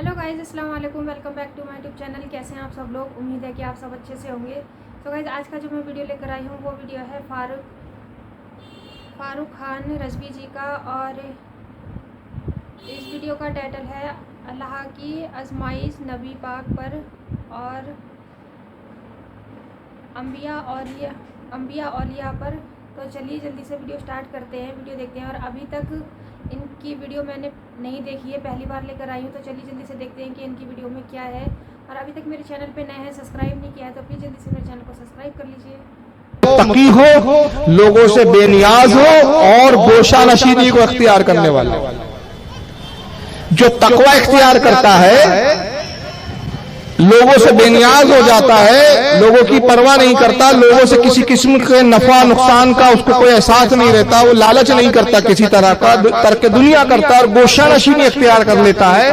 Hello guys, अस्सलाम वालेकुम। Welcome back to my YouTube channel. कैसे हैं आप सब लोग? उम्मीद है कि आप सब अच्छे से होंगे। तो गाइज़, आज का जो मैं वीडियो लेकर आई हूँ वो वीडियो है फारूक खान रज़वी जी का, और इस वीडियो का टाइटल है अल्लाह की आज़माइश नबी पाक पर और अंबिया औलिया पर। तो चलिए जल्दी से वीडियो स्टार्ट करते हैं, वीडियो देखते हैं। और अभी तक इनकी वीडियो मैंने नहीं देखी है, पहली बार लेकर आई हूँ। तो चलिए जल्दी से देखते हैं कि इनकी वीडियो में क्या है। और अभी तक मेरे चैनल पे नए हैं, सब्सक्राइब नहीं किया है तो प्लीज़ जल्दी से मेरे चैनल को सब्सक्राइब कर लीजिए। तकी हो, लोगों से बेनियाज हो और गोशा नशीनी को इख्तियार करने वाला। जो तकवा इख्तियार करता है, लोगों से बेनियाज हो जाता है, लोगों की परवाह नहीं करता, लोगों से किसी किस्म के नफा नुकसान का उसको कोई एहसास नहीं रहता, वो लालच नहीं करता किसी तरह का, तर्क दुनिया करता है और गोशा नशीनी इख्तियार कर लेता है,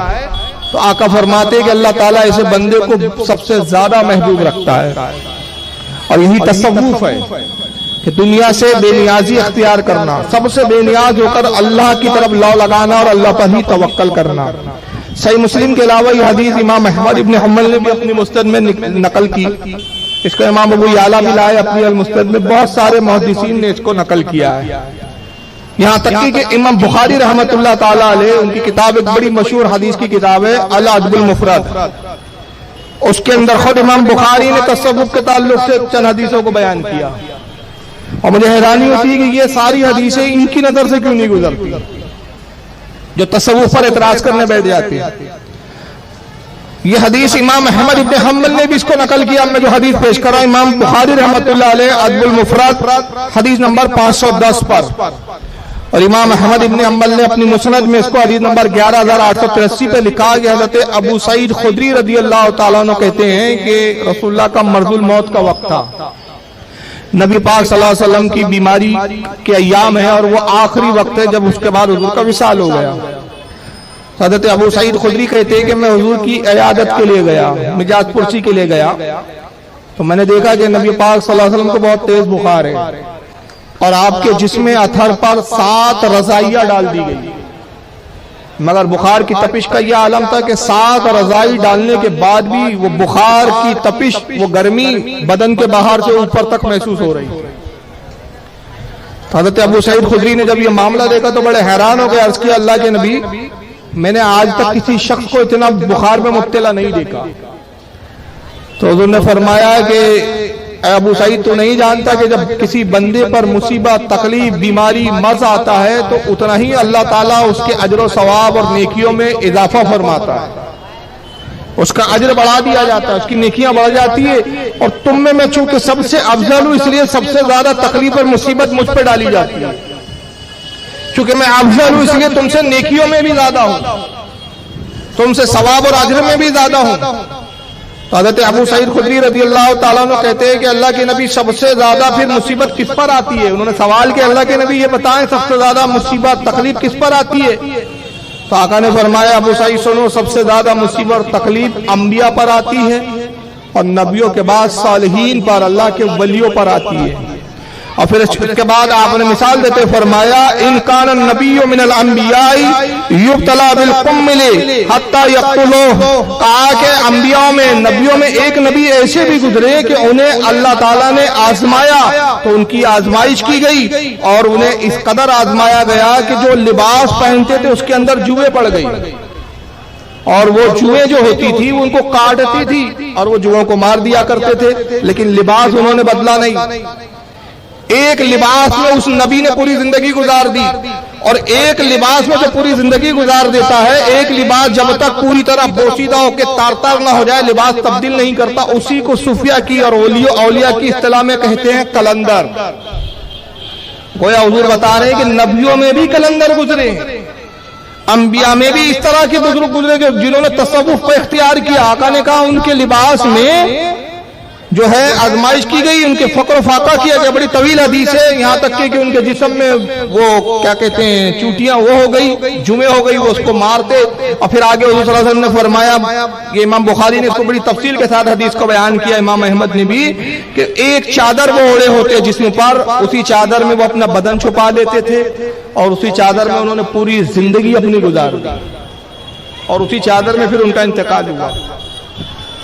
तो आका फरमाते हैं कि अल्लाह ताला ऐसे बंदे को सबसे ज्यादा महबूब रखता है। और यही तसव्वुफ है कि दुनिया से बेनियाजी इख्तियार करना, सबसे बेनियाज होकर अल्लाह की तरफ लौ लगाना और अल्लाह पर ही तवक्कल करना। सही मुस्लिम के अलावा यह हदीस इमाम अहमद इब्न हम्बल ने भी अपनी मुस्नद में नकल की। इसको इमाम अबू याला भी लाए अपनी अल मुस्नद में, बहुत सारे मुहद्दिसीन ने इसको नकल किया है। यहाँ तक कि इमाम बुखारी रहमतुल्लाह ताला अलैह, उनकी किताब एक बड़ी मशहूर हदीस की किताब है अल अदबुल मुफरद, उसके अंदर खुद इमाम बुखारी ने तसव्वुफ के ताल्लुक से चंद हदीसों को बयान किया। और मुझे हैरानी होती है कि ये सारी हदीसें इनकी नजर से क्यों नहीं गुजरती, जो तसव्वुफ पर एतराज करने बैठ जाते हैं। ये हदीस इमाम अहमद इब्न हम्बल ने भी इसको नकल किया। मैं जो हदीस पेश कर रहा हूं इमाम बुखारी रहमतुल्लाह अलैह अदबुल मुफरद हदीस नंबर 510 पर, और इमाम अहमद इब्न हम्बल ने अपनी मुस्नद में इसको हदीस नंबर 11883 पे लिखा कि हज़रत अबू सईद खुदरी रज़ियल्लाहु ताला अन्हु कहते हैं कि रसूलुल्लाह का मर्जुल मौत का वक्त था, नबी पाक सल्लल्लाहु अलैहि वसल्लम की बीमारी के अय्याम है और वो आखिरी वक्त है जब उसके बाद हुजूर का विसाल हो गया। हज़रत अबू सईद खुदरी कहते हैं कि मैं हुजूर की इयादत के लिए गया, मिजाज पुरसी के लिए गया, तो मैंने देखा कि नबी पाक सल्लल्लाहु अलैहि वसल्लम को बहुत तेज बुखार है और आपके जिस्म अथर पर 7 रज़ाइयाँ डाल दी गई। मगर बुखार की तपिश का यह आलम था कि 7 रज़ाई डालने के बाद भी वो बुखार की तपिश, वो गर्मी बदन के बाहर से ऊपर तक महसूस हो रही। हज़रत अबू सईद खुदरी ने जब ये मामला देखा तो बड़े हैरान हो गए, अर्ज किया अल्लाह के नबी, मैंने आज तक किसी शख्स को इतना बुखार में मुब्तला नहीं देखा। तो हुजूर ने फरमाया कि अबू सईद तो नहीं जानता कि जब किसी बंदे पर मुसीबत, तकलीफ, बीमारी, मर्ज आता है तो उतना ही अल्लाह ताला उसके अजर व सवाब और नेकियों में इजाफा फरमाता है, उसका अजर बढ़ा दिया जाता है, उसकी नेकियां बढ़ जाती है। और तुम में मैं चूंकि सबसे अफजल हूं इसलिए सबसे ज्यादा तकलीफ और मुसीबत मुझ पर डाली जाती है, चूंकि मैं अफजल हूं इसलिए तुमसे नेकियों में भी ज्यादा हूं, तुमसे सवाब और अजर में भी ज्यादा हूं। तो हज़रत अबू सईद खुदरी रज़ियल्लाहु ताला अन्हु कहते हैं कि अल्लाह के नबी सबसे ज्यादा फिर मुसीबत किस पर आती है? उन्होंने सवाल किया अल्लाह के नबी ये बताएं सबसे ज्यादा मुसीबत तकलीफ किस पर आती है? तो आका ने फरमाया अबू सईद सुनो, सबसे ज्यादा मुसीबत तकलीफ अंबिया पर आती है और नबियों के बाद सालिहीन पर, अल्लाह के वलियों पर आती है। और फिर इसके बाद आपने मिसाल देते फरमाया इन कान नबिय्यु मिनल अंबियाई युब्तला बिल कुम्मिली हत्ता यक़्तुलूहु, कहा कि अंबियाओं में, नबियों में एक नबी ऐसे भी गुजरे कि उन्हें अल्लाह ताला ने आजमाया, तो उनकी आजमाइश की गई और उन्हें इस कदर आजमाया गया कि जो लिबास पहनते थे उसके अंदर जुएं पड़ गई, और वो जुएं जो होती थी वो उनको काटती थी और वो जुओं को मार दिया करते थे, लेकिन लिबास उन्होंने बदला नहीं। एक लिबास में उस नबी ने पूरी जिंदगी गुजार दी, और एक लिबास में जो पूरी जिंदगी गुजार देता है, एक लिबास जब तक पूरी तरह बोसीदा होकर तार तार ना हो जाए लिबास तब्दील नहीं करता, उसी को सूफिया की और औलिया की इस्तिलाह में कहते हैं कलंदर। गोया हुजूर बता रहे हैं कि नबियों में भी कलंदर गुजरे, अंबिया में भी इस तरह के बुजुर्ग गुजरे जिन्होंने तसव्वुफ को इख्तियार किया। आका ने कहा उनके लिबास में जो है आजमाइश की गई, उनके फक्र फाका किया गया। बड़ी तवील हदीस है, यहाँ तक कि उनके जिस्म में वो क्या कहते हैं चूटियां वो हो गई, जुमे हो गई, वो उसको मारते। और फिर आगे हुजूर सल्लल्लाहु अलैहि वसल्लम ने फरमाया, ये इमाम बुखारी ने इसको बड़ी तफसील के साथ हदीस को बयान किया, इमाम अहमद ने भी, कि एक चादर वो ओढ़े होते जिस्म पर, उसी चादर में वो अपना बदन छुपा लेते थे और उसी चादर में उन्होंने पूरी जिंदगी अपनी गुजार दी। اور اسی چادر میں پھر ان کا انتقال ہوا۔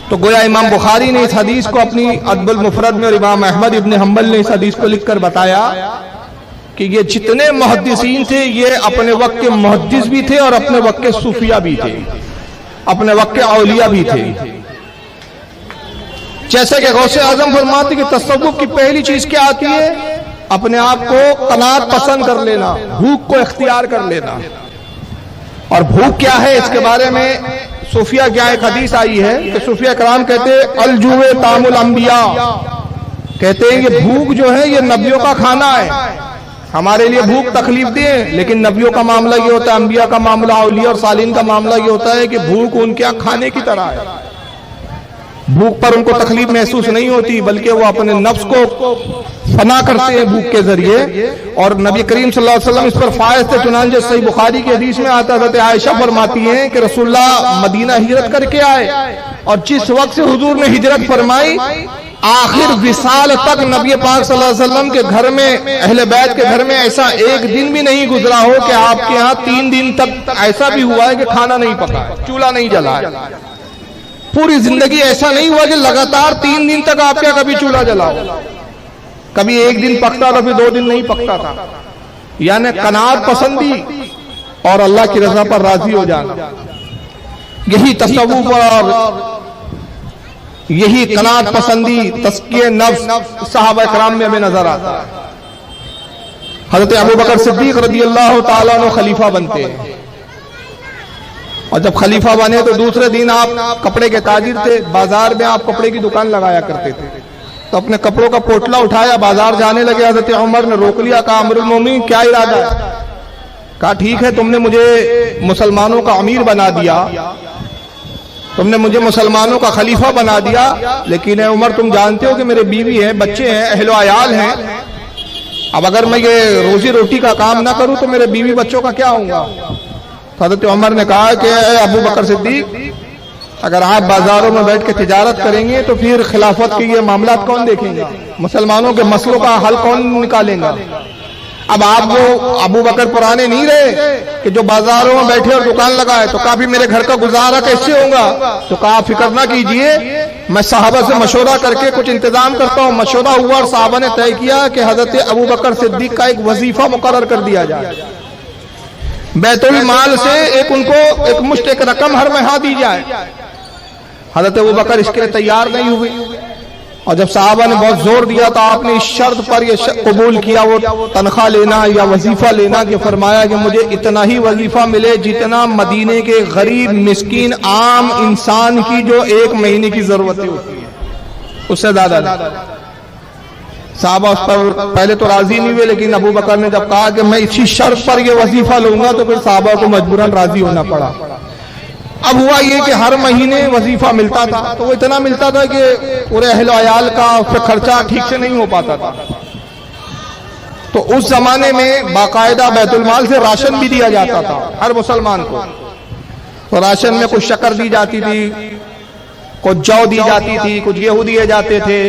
تو گویا امام بخاری نے اس حدیث کو اپنی ادب المفرد میں اور امام احمد ابن حنبل نے اس حدیث کو لکھ کر بتایا کہ یہ جتنے محدثین تھے یہ اپنے وقت کے محدث بھی تھے اور اپنے وقت کے صوفیہ بھی تھے، اپنے وقت کے اولیاء بھی تھے۔ جیسے کہ غوث اعظم فرماتے کہ تصوف کی پہلی چیز کیا آتی ہے؟ اپنے آپ کو قناعت پسند کر لینا، بھوک کو اختیار کر لینا۔ اور بھوک کیا ہے اس کے بارے میں صوفیہ کیا ایک حدیث آئی ہے کہ صوفیہ کرام کہتے ہیں الجوع طعام الانبیاء، کہتے ہیں یہ بھوک جو ہے یہ نبیوں کا کھانا ہے۔ ہمارے لیے بھوک تکلیف دے، لیکن نبیوں کا معاملہ یہ ہوتا ہے، انبیاء کا معاملہ، اولیاء اور صالحین کا معاملہ یہ ہوتا ہے کہ بھوک ان کے کھانے کی طرح ہے۔ بھوک پر ان کو تکلیف محسوس نہیں ہوتی، بلکہ وہ اپنے نفس کو فنا کرتے ہیں بھوک کے ذریعے۔ اور نبی کریم صلی اللہ علیہ وسلم اس پر فائز تھے، چنانچہ صحیح بخاری کی حدیث میں آتا ہے، حضرت عائشہ فرماتی ہیں کہ رسول اللہ مدینہ ہجرت کر کے آئے، اور جس وقت سے حضور نے ہجرت فرمائی آخر وصال تک نبی پاک صلی اللہ علیہ وسلم کے گھر میں، اہل بیت کے گھر میں ایسا ایک دن بھی نہیں گزرا ہو کہ آپ کے ہاں 3 دن تک ایسا بھی ہوا ہے کہ کھانا نہیں پکا ہے، چولہا نہیں جلا ہے۔ پوری زندگی ایسا نہیں ہوا کہ لگاتار 3 دن تک آپ کے کبھی چولہا جلا ہو، کبھی ایک دن پکتا تھا پھر 2 دن نہیں پکتا تھا۔ یعنی قناعت پسندی اور اللہ کی رضا پر راضی ہو جانا، یہی تصوف اور یہی قناعت پسندی تزکیہ نفس صحابہ کرام میں ہمیں نظر آتا ہے۔ حضرت ابوبکر صدیق رضی اللہ تعالیٰ عنہ خلیفہ بنتے ہیں، اور جب خلیفہ بنے تو دوسرے دن آپ کپڑے کے تاجر تھے، بازار میں آپ کپڑے کی دکان لگایا کرتے تھے، تو اپنے کپڑوں کا پوٹلا اٹھایا بازار جانے لگے۔ حضرت عمر نے روک لیا، کہا امیر المومنین کیا ارادہ ہے؟ کہا ٹھیک ہے تم نے مجھے مسلمانوں کا امیر بنا دیا، تم نے مجھے مسلمانوں کا خلیفہ بنا دیا، لیکن اے عمر تم جانتے ہو کہ میرے بیوی ہیں، بچے ہیں، اہل و عیال ہیں، اب اگر میں یہ روزی روٹی کا کام نہ کروں تو میرے بیوی بچوں کا کیا ہوگا؟ حضرت عمر نے کہا کہ اے ابو بکر صدیق اگر آپ بازاروں میں بیٹھ کے تجارت کریں گے تو پھر خلافت کے یہ معاملات کون دیکھیں گے؟ مسلمانوں کے مسئلوں کا حل کون نکالیں گا؟ اب آپ وہ ابو بکر پرانے نہیں رہے کہ جو بازاروں میں بیٹھے اور دکان لگائے، تو کہا بھی میرے گھر کا گزارا کیسے ہوگا؟ تو کہا فکر نہ کیجئے، میں صحابہ سے مشورہ کر کے کچھ انتظام کرتا ہوں۔ مشورہ ہوا اور صحابہ نے طے کیا کہ حضرت ابو بکر صدیق کا ایک وظیفہ مقرر کر دیا جائے، بیت المال سے ان کو ایک مشت ایک رقم ہر ماہ دی جائے۔ حضرت ابو بکر اس کے لیے تیار نہیں ہوئے، اور جب صحابہ نے بہت زور دیا تو آپ نے اس شرط پر یہ قبول کیا، وہ تنخواہ لینا یا وظیفہ لینا، کہ فرمایا کہ مجھے اتنا ہی وظیفہ ملے جتنا مدینے کے غریب مسکین عام انسان کی جو 1 مہینے کی ضرورتیں ہوتی ہیں، اس سے زیادہ نہیں۔ صحابہ اس پر پہلے تو راضی نہیں ہوئے، لیکن ابو بکر نے جب کہا کہ میں اسی شرط پر یہ وظیفہ لوں گا تو پھر صحابہ کو مجبوراً راضی ہونا پڑا۔ اب ہوا یہ کہ ہر مہینے وظیفہ ملتا تھا، تو وہ اتنا ملتا تھا کہ پورے اہل و عیال کا اس پہ خرچہ ٹھیک سے نہیں ہو پاتا تھا۔ تو اس زمانے میں باقاعدہ بیت المال سے راشن بھی دیا جاتا تھا ہر مسلمان کو، تو راشن میں کچھ شکر دی جاتی تھی، کچھ جو دی جاتی تھی، کچھ گیہوں دیے جاتے تھے،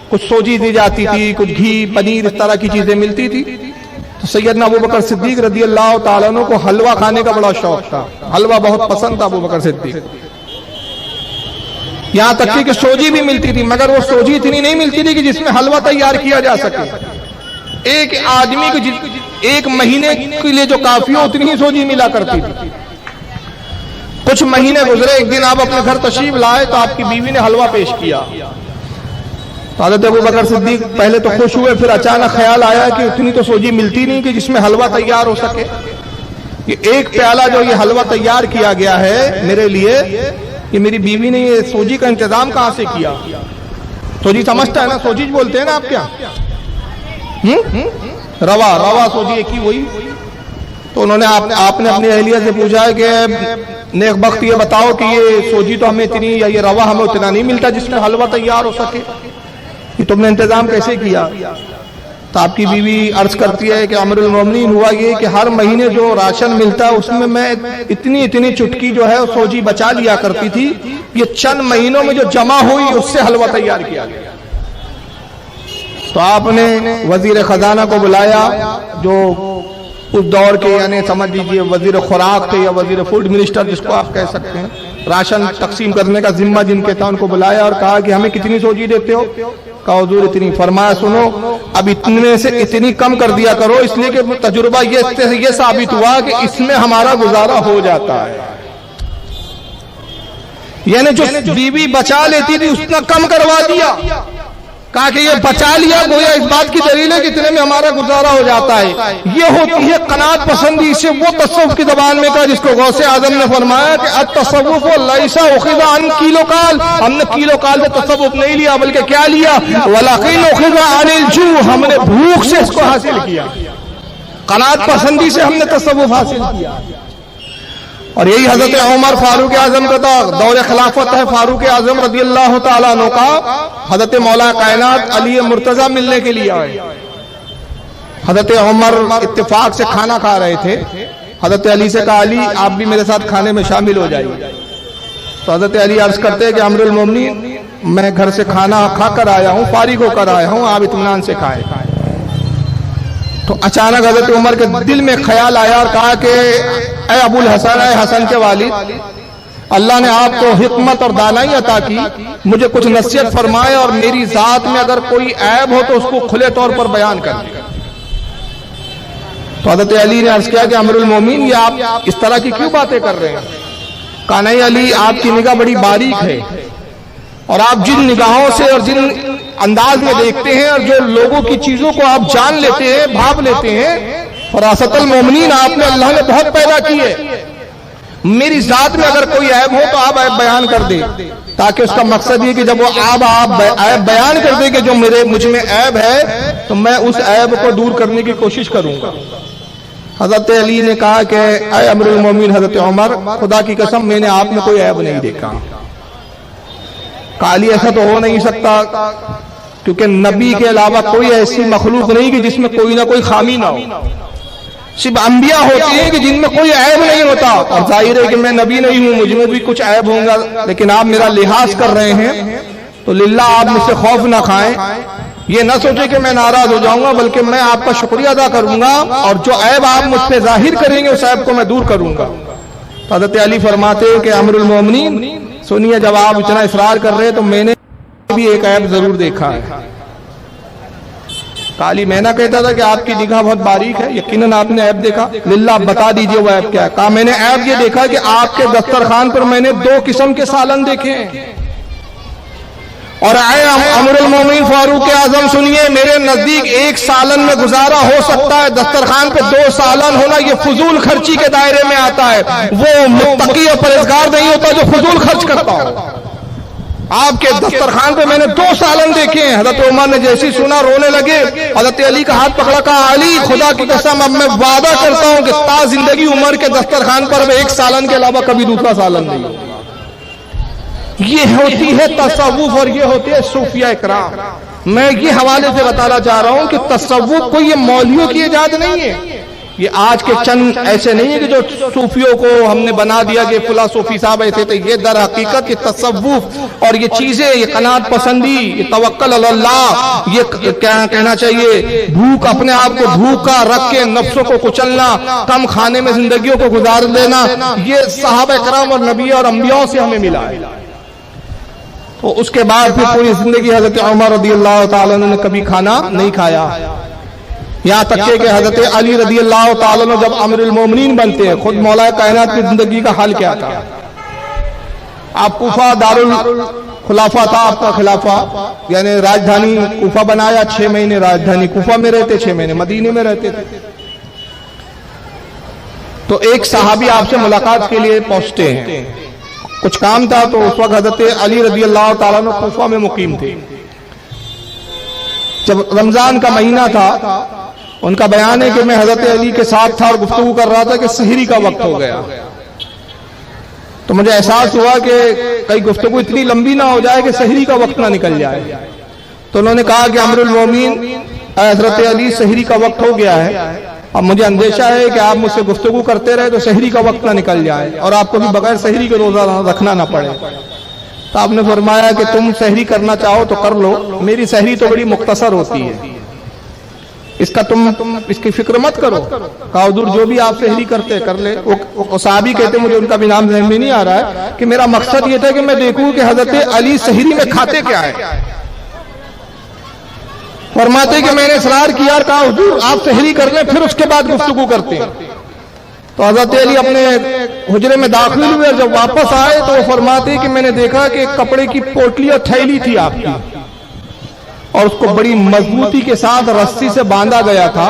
کچھ سوجی دی جاتی تھی، کچھ گھی پنیر اس طرح کی چیزیں ملتی تھی۔ تو سیدنا ابو بکر صدیق رضی اللہ تعالیٰ عنہ کو حلوہ کھانے کا بڑا شوق تھا، حلوہ بہت پسند تھا ابو بکر صدیق، یہاں تک کہ سوجی بھی ملتی تھی، مگر وہ سوجی اتنی نہیں ملتی تھی کہ جس میں حلوہ تیار کیا جا سکے۔ ایک آدمی کو 1 مہینے کے لیے جو کافی ہو اتنی ہی سوجی ملا کرتی تھی۔ کچھ مہینے گزرے، ایک دن آپ اپنے گھر تشریف لائے تو آپ کی بیوی نے حلوہ پیش کیا، حضرت ابو بکر صدیق پہلے تو خوش ہوئے، پھر اچانک خیال آیا کہ اتنی تو سوجی ملتی نہیں کہ جس میں حلوہ تیار ہو سکے، یہ 1 پیالہ جو یہ حلوہ تیار کیا گیا ہے میرے لیے، یہ میری بیوی نے یہ سوجی کا انتظام کہاں سے کیا؟ سوجی سمجھتا ہے نا، سوجی بولتے ہیں نا آپ کیا؟ روا سوجی ایک ہی وہی۔ تو انہوں نے آپ نے اپنی اہلیہ سے پوچھا ہے کہ نیک بخت یہ بتاؤ کہ یہ سوجی تو ہمیں اتنی یا یہ روا ہمیں اتنا نہیں ملتا جس میں حلوہ تیار ہو سکے، یہ تم نے انتظام کیسے کیا؟ تو آپ کی بیوی عرض کرتی ہے کہ امیر المومنین ہوا یہ کہ ہر مہینے جو راشن ملتا ہے اس میں میں اتنی چٹکی جو ہے سوجی بچا لیا کرتی تھی، یہ چند مہینوں میں جو جمع ہوئی اس سے حلوہ تیار کیا گیا۔ تو آپ نے وزیر خزانہ کو بلایا جو उस दौर के, यानी समझ लीजिए वजीर खुराक थे या वजीर फूड मिनिस्टर जिसको आप कह सकते हैं, राशन तकसीम करने का जिम्मा जिनके था, उनको बुलाया और कहा कि हमें कितनी सोची देते हो? कहा हुजूर इतनी। फरमाया सुनो, अब इतने से इतनी कम कर दिया करो, इसलिए कि तजुर्बा ये साबित हुआ कि इसमें हमारा गुजारा हो जाता है। यानी जो बीवी बचा लेती थी उसने कम करवा दिया, कहा कि ये बचा लिया, गोया इस बात की दलील है कि इतने में हमारा गुजारा हो जाता है। ये होती है कनात पसंदी। इसे वो तसव्वुफ की जबान में कहा जिसको गौसे आजम ने फरमाया कि अत-तसव्वुफ लैसा उखिज़ा अन किलोकाल, हमने किलोकाल से तसव्वुफ नहीं लिया बल्कि क्या लिया? वलाकिन उखिज़ा अनिल जू, हमने भूख से इसको हासिल किया, कनात पसंदी से हमने तसव्वुफ हासिल किया। और यही हजरत उमर फारूक आजम का दौर खिलाफत है, फारूक आजम रज़ी अल्लाह तआला अन्हु का हजरत मौला कायनात अली मुर्तजा मिलने के लिए आए। हजरत उमर इत्तेफाक से खाना खा रहे थे, हजरत अली से कहा अली आप भी मेरे साथ खाने में शामिल हो जाइए। तो हजरत अली अर्ज करते हैं कि अमीरुल मोमिनीन मैं घर से खाना खाकर आया हूँ, फारिग होकर आया हूँ, आप इत्मीनान से खाएं। तो अचानक हजरत उमर के दिल में ख्याल आया और कहा कि ऐ अबुल हसन, ऐ हसन के वालिद, अल्लाह ने आपको हिकमत और दानाई अता की, मुझे कुछ नसीहत फरमाए और मेरी जात में अगर कोई ऐब हो तो उसको खुले तौर पर बयान कर दे। तो हजरत अली ने अर्ज किया कि अमीरुल मोमिनीन ये आप इस तरह की क्यों बातें कर रहे हैं? कहा नहीं अली, आपकी निगाह बड़ी बारीक है और आप जिन निगाहों से और जिन अंदाज में देखते हैं और जो लोगों की चीजों को आप जान लेते हैं, भाप लेते हैं, फरासतुल मोमिनीन आपने अल्लाह ने बहुत पैदा की है। मेरी जात में अगर कोई ऐब हो तो आप ऐब बयान कर दे, ताकि उसका मकसद ये कि जब वो आप ऐब बयान कर दे कि जो मुझ में ऐब है तो मैं उस ऐब को दूर करने की कोशिश करूंगा। हजरत अली ने कहा कि ऐ अमीरुल मोमिनीन हजरत उमर, खुदा की कसम मैंने आप में कोई ऐब नहीं देखा। काली ऐसा तो हो नहीं सकता, क्योंकि नबी के अलावा कोई ऐसी मखलूक नहीं कि जिसमें कोई ना कोई खामी ना हो। सिर्फ अंबिया होती है कि जिनमें कोई ऐब नहीं होता। और जाहिर है कि मैं नबी नहीं हूं, मुझ में भी कुछ ऐब होगा, लेकिन आप मेरा लिहाज कर रहे हैं तो लिल्लाह आप मुझसे खौफ ना खाएं, ये ना सोचे कि मैं नाराज हो जाऊंगा, बल्कि मैं आपका शुक्रिया अदा करूंगा और जो ऐब आप मुझ पे जाहिर करेंगे उस ऐब को मैं दूर करूंगा। तो हज़रत अली फरमाते हैं कि अमीरुल मोमिनीन सुनिए, जब आप इतना इसरार कर रहे हैं तो मैंने भी एक ऐब जरूर देखा है। काली मैना कहता था कि आपकी निगाह बहुत बारीक है, यकीनन आपने ऐब देखा, लिल्लाह बता दीजिए वो ऐब क्या है। कहा मैंने ऐब ये देखा कि आपके दस्तरखान पर मैंने 2 किस्म के सालन देखे हैं। और आए अमीरुल मोमिनीन फारूक आजम सुनिए, मेरे नजदीक 1 सालन में गुजारा हो सकता है, दस्तरखान पे 2 सालन होना ये फजूल खर्ची के दायरे में आता है। वो मुत्तकी और परहेजगार नहीं होता जो फजूल खर्च करता हो। आपके दस्तरखान पे मैंने 2 सालन देखे हैं। हजरत उमर ने जैसे सुना रोने लगे। हजरत अली का हाथ पकड़ा, कहा अली खुदा की कसम अब मैं वादा करता हूं कि ता जिंदगी उमर के दस्तरखान पर 1 सालन के अलावा कभी दूसरा सालन नहीं होगा। ये होती है तसव्वुफ और ये होती है सूफिया इकराम। मैं ये हवाले से बताना चाह रहा हूं कि तसव्वुफ कोई ये मौलवियों की इजाद नहीं है, ये आज के चंद ऐसे नहीं है कि जो सूफियों को हमने बना दिया कि फुला सूफी साहब ऐसे थे। ये दर हकीकत ये तसव्वुफ और ये चीजें, ये कनात पसंदी, ये तवक्कल अल्लाह, ये क्या कहना चाहिए, भूख, अपने आप को भूखा रख के नफ्सों को कुचलना, कम खाने में जिंदगियों को गुजार देना, ये सहाबा इकराम और नबी और अंबियाओं से हमें मिला है। तो उसके बाद फिर पूरी जिंदगी हजरत उमर रज़ियल्लाहु ताला अन्हु ने कभी खाना नहीं खाया। यहाँ तक कि हजरत अली रज़ियल्लाहु ताला अन्हु जब अमीरुल मोमिनीन बनते हैं, खुद मौला कायनात की जिंदगी का हाल क्या था। आप कूफा दारुल खुलाफा था आपका खिलाफा, यानी राजधानी कूफा बनाया, 6 महीने राजधानी कूफा में रहते, 6 महीने मदीने में रहते थे। तो एक सहाबी आपसे मुलाकात के लिए पहुंचते हैं, कुछ काम था। तो उस वक्त हजरत अली रज़ियल्लाहु ताला अन्हु कूफा में मुकीम थे। जब रमजान का महीना था, उनका बयान है कि मैं हजरत अली के साथ था और गुफ्तगू कर रहा था कि सहरी का वक्त हो गया। तो मुझे एहसास हुआ कि कई गुफ्तगू इतनी लंबी ना हो जाए कि सहरी का वक्त ना निकल जाए। तो उन्होंने कहा कि अमीरुल मोमिनीन हजरत अली सहरी का वक्त हो गया है, अब मुझे अंदेशा है कि आप मुझसे गुफ्तगू करते रहे तो सहरी का वक्त ना निकल जाए और आपको भी बगैर सहरी के रोजा रखना ना पड़े। तो आपने फरमाया कि तुम सहरी करना चाहो तो कर लो, मेरी सहरी तो बड़ी मुख्तसर होती है। इसका तुम इसकी फिक्र मत करो। कहा हुजूर जो भी आप सहरी करते कर ले। वो साहबी कहते, मुझे उनका भी नाम ज़हन में नहीं आ रहा है, कि मेरा मकसद ये था कि मैं देखूं कि हजरत अली सहरी में खाते क्या है। फरमाते कि मैंने इसरार किया, कहा हुजूर आप सहरी कर लें फिर उसके बाद गुफ्तगू करते हैं। तो हजरत अली अपने हुजरे में दाखिल हुए और जब वापस आए तो वो फरमाते कि मैंने देखा कि कपड़े की पोटली और थैली थी आपकी, और उसको बड़ी मजबूती के साथ रस्सी से बांधा गया था,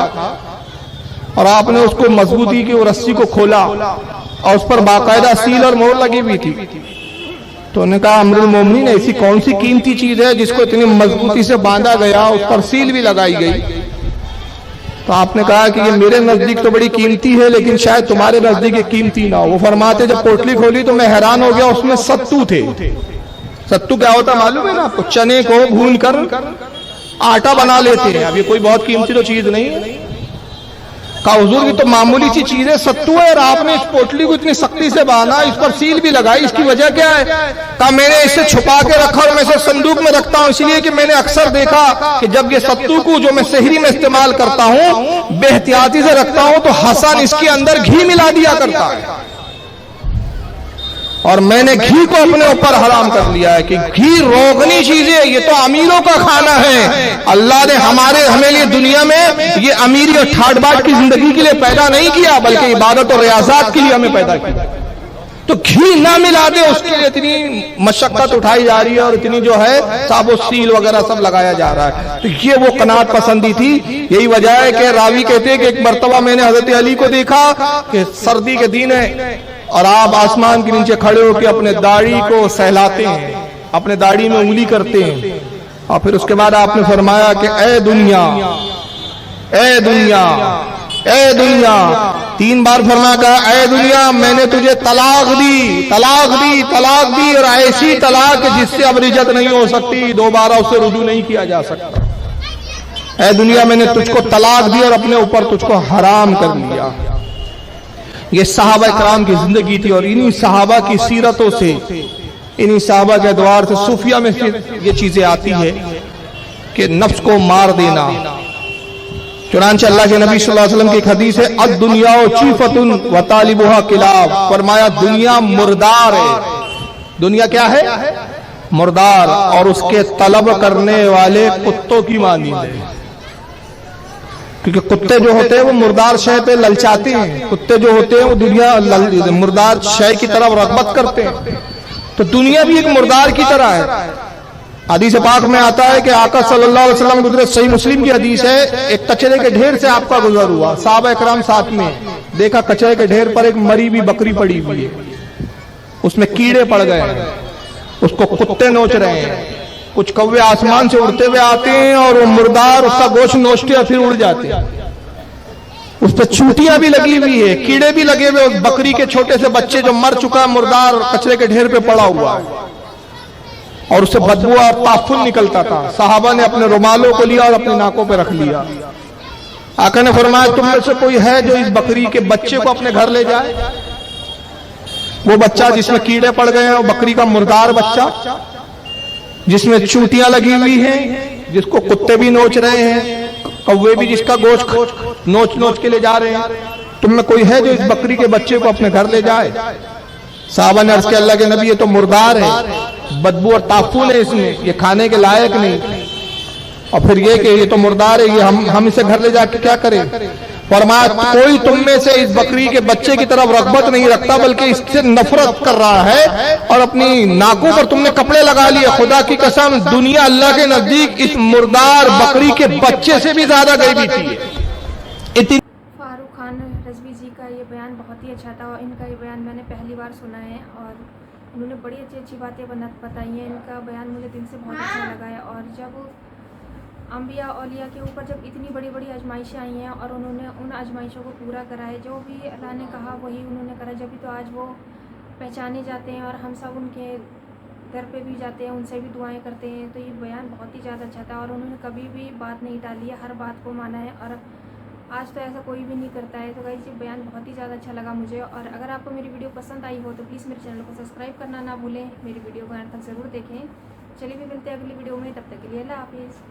और आपने उसको मजबूती की वो रस्सी को खोला और उस पर बाकायदा सील और मोहर लगी हुई थी। तो उन्होंने कहा अमीरुल मोमिनीन ऐसी कौन सी कीमती चीज है जिसको इतनी मजबूती से बांधा गया, उस पर सील भी लगाई गई। तो आपने कहा कि ये मेरे नजदीक तो बड़ी कीमती है, लेकिन शायद तुम्हारे नजदीक ये कीमती ना हो। वो फरमाते जब पोटली खोली तो मैं हैरान हो गया, उसमें सत्तू थे। सत्तू क्या होता मालूम है ना आपको? चने को भून कर आटा बना लेते हैं। अब ये कोई बहुत कीमती तो चीज नहीं है। कहा हुजूर की तो मामूली सी चीज है, सत्तू है, और आपने इस पोटली को इतनी सख्ती से बांधा, इस पर सील भी लगाई, इसकी वजह क्या है? कहा मैंने इसे छुपा के रखा और मैं इसे संदूक में रखता हूं इसलिए कि मैंने अक्सर देखा कि जब ये सत्तू को जो मैं सहरी में इस्तेमाल करता हूं बेहतियाती से रखता हूं तो हसन इसके अंदर घी मिला दिया करता है, और मैंने घी को अपने ऊपर हराम कर लिया है कि घी रोगनी चीज है, ये तो अमीरों का खाना है। अल्लाह ने हमें लिए दुनिया में ये अमीरी और ठाट बाट की जिंदगी के लिए पैदा नहीं किया, बल्कि इबादत और रियाजात के लिए हमें पैदा किया। तो घी ना मिला दे उसके लिए इतनी मशक्कत उठाई जा रही है, और इतनी जो है साबुत सील वगैरह सब लगाया जा रहा है। तो ये वो कनात पसंदी थी। यही वजह है कि रावी कहते हैं कि एक मर्तबा मैंने हजरत अली को देखा कि सर्दी के दिन है और आप आसमान के नीचे खड़े होकर अपने दाढ़ी को सहलाते हैं, अपने दाढ़ी में उंगली करते हैं, और फिर उसके बाद आपने फरमाया कि ए दुनिया, ए दुनिया, ए दुनिया, 3 बार फरमाया कहा ए दुनिया मैंने तुझे तलाक दी, तलाक दी, तलाक दी, और ऐसी तलाक जिससे अब रिजत नहीं हो सकती, दोबारा उसे रुजू नहीं किया जा सकता। ए दुनिया मैंने तुझको तलाक दी और अपने ऊपर तुझको हराम कर लिया। ये सहाबा कराम की जिंदगी थी, और इन्हीं सहाबा की सीरतों से, इन्हीं सहाबा के द्वार से सूफिया में ये चीजें आती है कि नफ्स को मार देना। चुनांचे अल्लाह के नबी सल्लल्लाहु अलैहि वसल्लम की एक हदीस है अद दुनिया चीफतुन व तालिबुहा किलाब, फरमाया दुनिया मुर्दार है। दुनिया क्या है? मुर्दार, और उसके तलब करने वाले कुत्तों की मानींद है। क्योंकि कुत्ते जो होते हैं वो मुर्दार शय पे ललचाते हैं, कुत्ते जो होते हैं वो दुनिया मुर्दार शय की तरफ रगबत करते हैं। तो दुनिया भी एक मुर्दार की तरह है। हदीस पाक में आता है कि आका सल्लल्लाहु अलैहि वसल्लम गुजरे, सही मुस्लिम की हदीस है, एक कचरे के ढेर से आपका गुजर हुआ, साहबा इकराम साथ में, देखा कचरे के ढेर पर एक मरी हुई बकरी पड़ी हुई है, उसमें कीड़े पड़ गए हैं, उसको कुत्ते नोच रहे हैं, कुछ कौवे आसमान से उड़ते हुए आते हैं और वो मुर्दार उसका गोश्त नोचते और फिर उड़ जाते हैं। उस पर चूटियां भी लगी हुई है, कीड़े भी लगे हुए, उस बकरी के छोटे से बच्चे जो मर चुका है मुर्दार कचरे के ढेर पे पड़ा हुआ है, और उससे बदबू और ताफुन निकलता था। साहबा ने अपने रुमालों को लिया और अपने नाकों पे रख लिया। आका ने फरमाया तुम में से कोई है जो इस बकरी के बच्चे को अपने घर ले जाए? वो बच्चा जिसमें कीड़े पड़ गए हैं, वो बकरी का मुर्दार बच्चा जिसमें चूटियां लगी हुई हैं, जिसको कुत्ते भी नोच रहे हैं, कौवे भी जिसका गोश्त नोच नोच के ले जा रहे हैं, तुम में कोई है जो इस बकरी के बच्चे को अपने घर ले जाए? साहबा ने अर्ज किया अल्लाह के नबी ये तो मुर्दार है, बदबू और ताफून है इसमें, ये खाने के लायक नहीं। और फिर ये कि ये तो मुर्दार है, ये हम इसे घर ले जाके क्या करें? फरमाया कोई तुम में से इस बकरी के बच्चे की तरफ रगबत नहीं रखता बल्कि इससे नफरत कर रहा है, और अपनी नाकों पर तुमने कपड़े लगा लिए। खुदा की कसम दुनिया अल्लाह के नजदीक इस मुर्दार बकरी के बच्चे से भी ज्यादा गरीबी थी। इतनी फारूक खान रजवी जी का ये बयान बहुत ही अच्छा था, और इनका ये बयान मैंने पहली बार सुना है, और उन्होंने बड़ी अच्छी अच्छी बातें बताई हैं। इनका बयान मुझे दिल से बहुत अच्छा लगा है। और जब अम्बिया औलिया के ऊपर जब इतनी बड़ी बड़ी आजमाइशें आई हैं और उन्होंने उन आजमाइशों को पूरा करा है, जो भी अल्लाह ने कहा वही उन्होंने करा, जब भी तो आज वो पहचाने जाते हैं और हम सब उनके घर पे भी जाते हैं, उनसे भी दुआएं करते हैं। तो ये बयान बहुत ही ज़्यादा अच्छा था, और उन्होंने कभी भी बात नहीं टाली है, हर बात को माना है, और आज तो ऐसा कोई भी नहीं करता है। तो गाइस ये बयान बहुत ही ज़्यादा अच्छा लगा मुझे। और अगर आपको मेरी वीडियो पसंद आई हो तो प्लीज़ मेरे चैनल को सब्सक्राइब करना ना भूलें, मेरी वीडियो को अंत तक ज़रूर देखें। चलिए भी मिलते हैं अगली वीडियो में, तब तक के लिए अल्लाह हाफिज़।